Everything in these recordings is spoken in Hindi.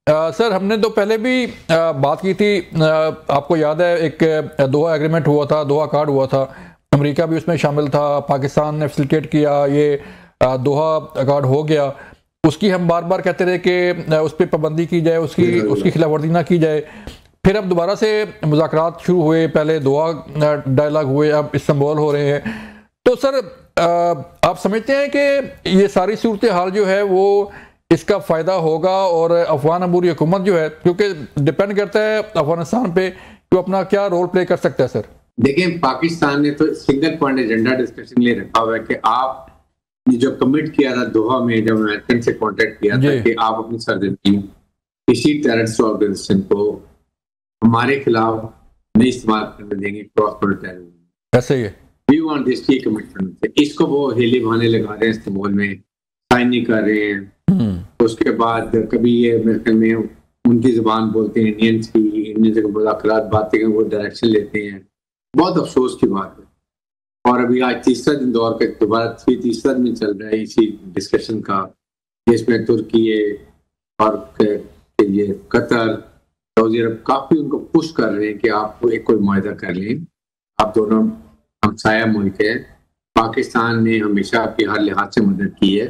सर हमने तो पहले भी बात की थी, आपको याद है एक दोहा एग्रीमेंट हुआ था, दोहा कार्ड हुआ था, अमेरिका भी उसमें शामिल था, पाकिस्तान ने फैसिलिटेट किया, ये दोहा कार्ड हो गया। उसकी हम बार बार कहते रहे कि उस पर पाबंदी की जाए, उसकी खिलाफ वर्जी ना की जाए। फिर अब दोबारा से मुज़ाकरात शुरू हुए, पहले दोहा डायलॉग हुए, अब इस्तांबुल हो रहे हैं। तो सर आप समझते हैं कि ये सारी सूरत हाल जो है वो इसका फ़ायदा होगा और अफगान अबूरी हुकूमत जो है, क्योंकि डिपेंड करता है अफगानिस्तान पे कि वो अपना क्या रोल प्ले कर सकता है? सर देखिए, पाकिस्तान ने तो सिंगल पॉइंट एजेंडा डिस्कशन लिए रखा हुआ है कि आप जो कमिट किया था दोहा में, जब अमेरिकन से कॉन्टेक्ट किया था कि आप अपनी सरजमीं किसी टेररिस्ट ऑर्गेनाइजेशन को हमारे खिलाफ नहीं इस्तेमाल करने देंगे, क्रॉस बॉर्डर टेररिज्म। ऐसे ही वी वांट दिस की कमिटमेंट है। इसको वो हेले बहाने लगा रहे हैं, इस्तांबुल में साइन नहीं कर रहे हैं। उसके बाद कभी ये अमेरिकन में उनकी जुबान बोलते हैं, इंडियंस की, इंडियन से मुज़ाकरात बातें वो डायरेक्शन लेते हैं। बहुत अफसोस की बात है। और अभी आज तीसरा दिन दौर का दोबारा तीसरा दिन चल रहा है इसी डिस्कशन का, जिसमें तुर्की और ये कतर, सऊदी अरब काफी उनको पुश कर रहे हैं कि आप एक कोई मुआहदा कर लें। आप दोनों हमसाया मुल्क है। पाकिस्तान ने हमेशा आपकी हर लिहाज से मदद की है।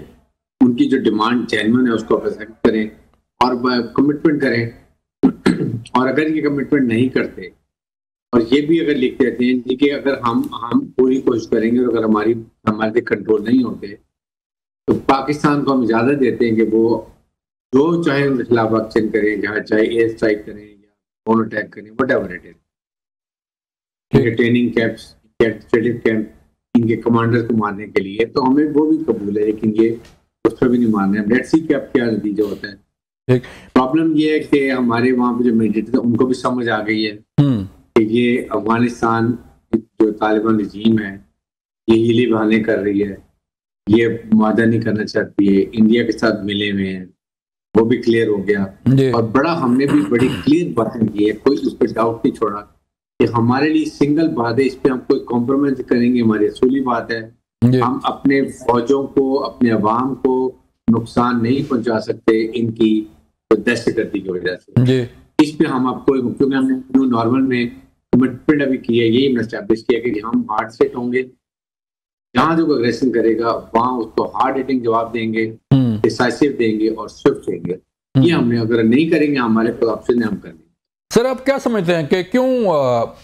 उनकी जो डिमांड जेन्युइन है उसको एक्सेप्ट करें और कमिटमेंट करें। और अगर ये कमिटमेंट नहीं करते और ये भी अगर लिख देते हैं कि अगर हम पूरी कोशिश करेंगे और अगर हमारे कंट्रोल नहीं होते तो पाकिस्तान को हम इजाज़त देते हैं कि वो जो चाहे उनके खिलाफ एक्शन करें, चाहे एयर स्ट्राइक करें या ड्रोन अटैक करें, whatever it is, training camps, administrative camp इनके कमांडर को मारने के लिए, तो हमें वो भी कबूल है, लेकिन ये उस पर भी नहीं मारने। लेट्स सी कि अब क्या नतीजा होता है। प्रॉब्लम ये है कि हमारे वहाँ पे जो मिलिटेंट थे उनको भी समझ आ गई है कि ये अफगानिस्तान जो तालिबान रजीम है ये हीले बहाने कर रही है, ये मुआहदा नहीं करना चाहती है, इंडिया के साथ मिले हुए हैं, वो भी क्लियर हो गया। और हमने भी बड़ी क्लियर बातें की है, कोई उस पर डाउट नहीं छोड़ा कि हमारे लिए सिंगल बात है, इस पर हम कोई कॉम्प्रोमाइज करेंगे, हमारी असूली बात है। हम अपने फौजों को, अपने अवाम को नुकसान नहीं पहुंचा सकते इनकी दहशतगर्दी की वजह से। इस पे हम आपको, क्योंकि हमने नॉर्मल में कमिटमेंट अभी की है, यही हमने एस्टैब्लिश किया कि हम हार्ड सेट होंगे, जहां जो अग्रेशन करेगा वहां उसको हार्ड हिटिंग जवाब देंगे, डिसाइसिव देंगे और स्विफ्ट देंगे। ये हमने अगर नहीं करेंगे, हमारे पास ऑप्शन है, हम कर देंगे। सर आप क्या समझते हैं कि क्यों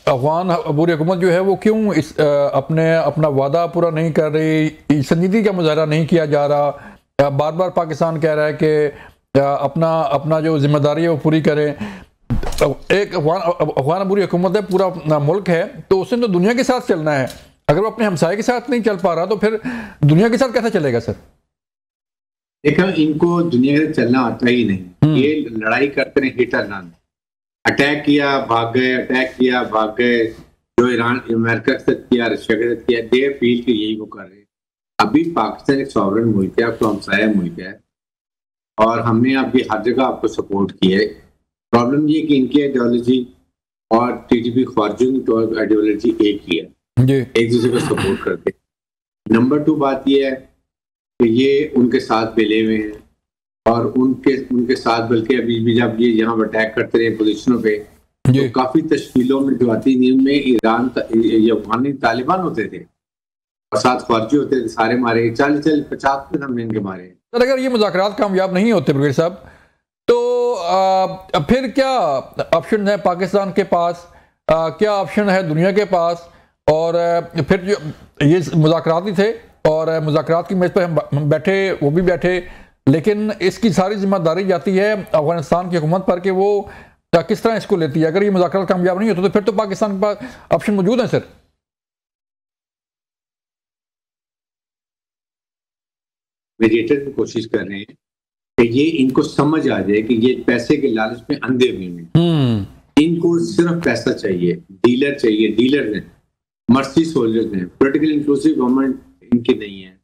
अफगान अबूरी हुकूमत जो है वो क्यों अपना वादा पूरा नहीं कर रही, संजीदगी का मुजाहरा नहीं किया जा रहा? बार बार पाकिस्तान कह रहा है कि अपना जो जिम्मेदारी है वो पूरी करें। एक अफगान अबूरी हुकूमत है, पूरा मुल्क है, तो उसने तो दुनिया के साथ चलना है। अगर वो अपने हमसाये के साथ नहीं चल पा रहा तो फिर दुनिया के साथ कैसे चलेगा? सर देखो, इनको दुनिया के साथ चलना आता ही नहीं। ये लड़ाई करते रहे, हिट और रन, अटैक किया भाग गए, अटैक किया भाग गए, जो ईरान अमेरिका के साथ किया, रशिया के साथ किया, देर फील के यही वो कर रहे हैं। अभी पाकिस्तान एक सॉवरेन मुल्क है, आपको हमसाया मुल्क है और हमने आपकी हर जगह आपको सपोर्ट किया है। प्रॉब्लम ये कि इनकी आइडियोलॉजी और टीटीपी ख्वारजियों की आइडियोलॉजी एक ही है, एक दूसरे को सपोर्ट करते। नंबर 2 बात यह है कि ये उनके साथ मिले हुए हैं और उनके साथ, बल्कि अभी भी जब ये यहाँ अटैक करते रहे पोजीशनों पे, तो काफी तश्कीलों में जो आती नींद में ईरान अफगानी तालिबान होते थे और साथ ख्वारजी होते थे, सारे मारे 40-50 हमने इनके मारे। सर अगर ये मुज़ाकरात कामयाब नहीं होते ब्रिगेड साहब, तो फिर क्या ऑप्शन है पाकिस्तान के पास, क्या ऑप्शन है दुनिया के पास? और फिर जो ये मुज़ाकरात ही थे और मुज़ाकरात की मेज़ पर हम बैठे, वो भी बैठे, लेकिन इसकी सारी जिम्मेदारी जाती है अफगानिस्तान की हुकूमत पर कि वो किस तरह इसको लेती है। अगर ये मुज़ाकरात कामयाब नहीं होते तो फिर तो पाकिस्तान के पास ऑप्शन मौजूद है। सर मीडिएटर भी कोशिश कर रहे हैं कि ये इनको समझ आ जाए कि ये पैसे के लालच में अंधे हुए हैं। इनको सिर्फ पैसा चाहिए, डीलर चाहिए, डीलर हैं, मर्सी सोल्जर्स हैं। पोलिटिकल इंक्लूसिव गवर्नमेंट इनकी नहीं है,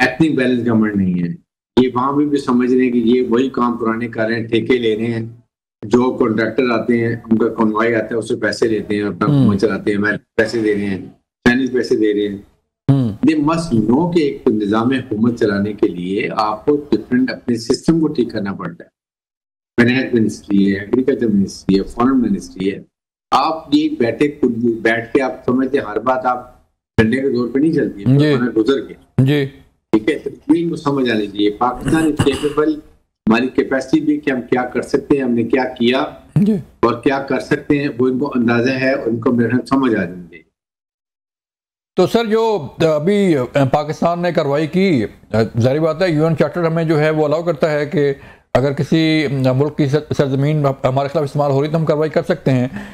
एथनिक बैलेंस गवर्नमेंट नहीं है। ये वहां भी समझ रहे हैं कि ये वही काम पुराने कर रहे हैं, ठेके ले रहे हैं, जो कॉन्ट्रैक्टर आते हैं उनका कॉन्वॉय आता है, उससे पैसे लेते हैं, अपना हुकूमत चलाते हैं, अमेरिका पैसे दे रहे हैं, चाइनीज पैसे दे रहे हैं। दे मस्ट नो कि एक निज़ाम हुकूमत चलाने के लिए आपको डिफरेंट अपने सिस्टम को ठीक करना पड़ता है। फाइनेंस मिनिस्ट्री है, एग्रीकल्चर मिनिस्ट्री है, फॉरेन मिनिस्ट्री है। आप ये बैठ के आप समझते हर बात आप डंडे के दौर पे नहीं चलती है, गुजर के जी, ठीक है। तो इनको समझ आनी चाहिए पाकिस्तान इज केपेबल, हमारी कैपेसिटी भी कि हम क्या कर सकते हैं, हमने क्या किया और क्या कर सकते हैं वो इनको अंदाजा है और इनको मेरे समझ आ जानी चाहिए। तो सर जो अभी पाकिस्तान ने कार्रवाई की, जाहिर बात है यूएन चार्टर हमें जो है वो अलाउ करता है कि अगर किसी मुल्क की सरजमीन हमारे खिलाफ इस्तेमाल हो रही तो हम कार्रवाई कर सकते हैं।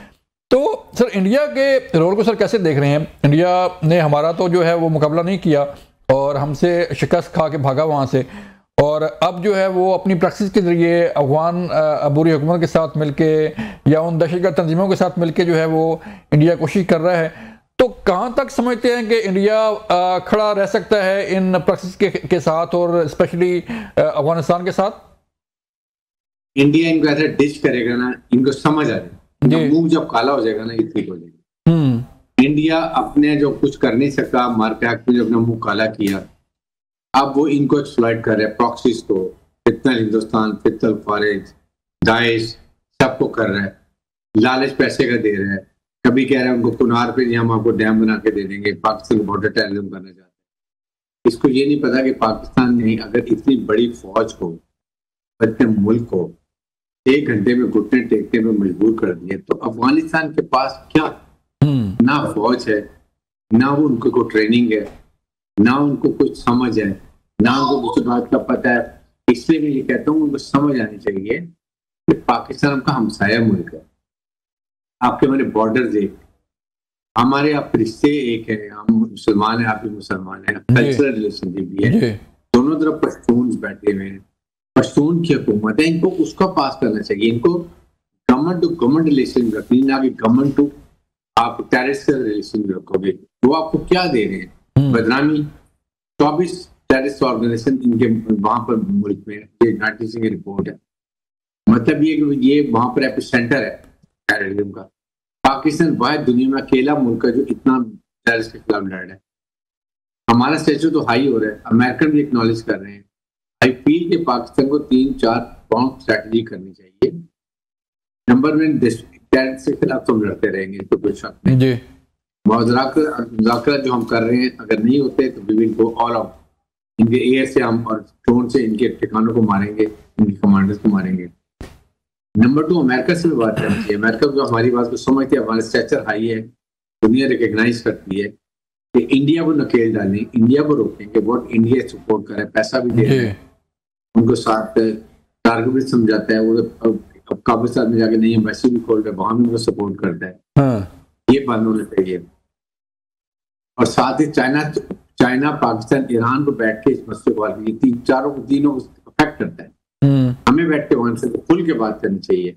तो सर इंडिया के रोल को सर कैसे देख रहे हैं? इंडिया ने हमारा तो जो है वो मुकाबला नहीं किया और हमसे शिकस्त खा के भागा वहाँ से, और अब जो है वो अपनी प्रैक्टिस के जरिए अफगान अबूरी हुकूमत के साथ मिलके या उन दहशतगर्द तंजीमों के साथ मिलके जो है वो इंडिया कोशिश कर रहा है। तो कहाँ तक समझते हैं कि इंडिया खड़ा रह सकता है इन प्रैक्टिस के साथ और स्पेशली अफगानिस्तान के साथ? इंडिया इनको ऐसा डिश करेगा ना, इनको समझ आ जाएगा, मुंह जब काला हो जाएगा ना ये ठीक हो जाएगा। इंडिया अपने जो कुछ कर नहीं सका, मार के हक में जो अपना मुंह काला किया, अब वो इनको एक्सप्लॉइट कर रहे हैं, प्रॉक्सीज को, फितनल हिंदुस्तान, फितनल खारिज, दाइश सबको कर रहा है, लालच पैसे का दे रहा है। कभी कह रहा है उनको कुनार पे हम आपको डैम बना के दे देंगे, पाकिस्तान को बॉर्डर टेररिज्म करना चाहते हैं। इसको ये नहीं पता कि पाकिस्तान ने अगर इतनी बड़ी फौज को, अपने मुल्क को 1 घंटे में घुटने टेकने में मजबूर कर दिए, तो अफगानिस्तान के पास क्या ना फौज है, ना वो उनको को ट्रेनिंग है, ना उनको कुछ समझ है, ना उनको कुछ बात का पता है। इसलिए मैं ये कहता हूँ उनको समझ आनी चाहिए कि पाकिस्तान का हमसाया मुल्क है, आपके हमारे बॉर्डर एक, हमारे आप रिश्ते एक है, हम मुसलमान हैं, आप भी मुसलमान हैं, कल्चरल रिलेशनशिप भी है, दोनों तरफ पश्तून बैठे हुए हैं, पश्तून की हुकूमत है, इनको उसका पास करना चाहिए। इनको गवर्नमेंट टू गवर्नमेंट रिलेशन रखनी, ना कि गवर्नमेंट टू आप टेररिस्ट रिलेशन रखोगे। वो आपको क्या दे रहे हैं? बदनामी। 24 टेररिस्ट ऑर्गेनाइजेशन इनके वहां पर मुल्क में, ये यूनाइटेड नेशन की रिपोर्ट है। मतलब ये वहां पर एपिसेंटर है टेररिज्म का। पाकिस्तान वाहिद दुनिया में अकेला मुल्क है जो इतना टेररिस्ट के खिलाफ लड़ रहा है। हमारा स्टेचू तो हाई हो रहा है, अमेरिकन भी एक्नॉलेज कर रहे हैं। आई फील कि पाकिस्तान को 3-4 पॉइंट स्ट्रैटेजी करनी चाहिए। नंबर 1, टेररिस्ट के खिलाफ तो लड़ते रहेंगे, तो कोई शक नहीं। मुज़ाकरा जो हम कर रहे हैं अगर नहीं होते तो we will go all out, इनके एयर से हम और ड्रोन से इनके ठिकानों को मारेंगे, इनके कमांडर्स को मारेंगे। नंबर 2, अमेरिका से भी बात करनी चाहिए। अमेरिका जो हमारी बात को समझती है, हमारा स्ट्रक्चर हाई है, दुनिया रिकग्नाइज करती है कि इंडिया को नकेल डालें, इंडिया को रोकेंगे। बहुत इंडिया सपोर्ट करे, पैसा भी दे रहे हैं, उनको साथ टारगेट भी समझाता है। वो अब काबिस्तान में जाके नहीं एम्बेसी भी खोल रहे, वहां भी उनको सपोर्ट करता है। ये बंद होना चाहिए। और साथ ही चाइना पाकिस्तान ईरान को बैठ के इस मसले को हल कीजिए। तीनों को अफेक्ट करता है। हमें बैठ के वहां से खुल के बात करनी चाहिए।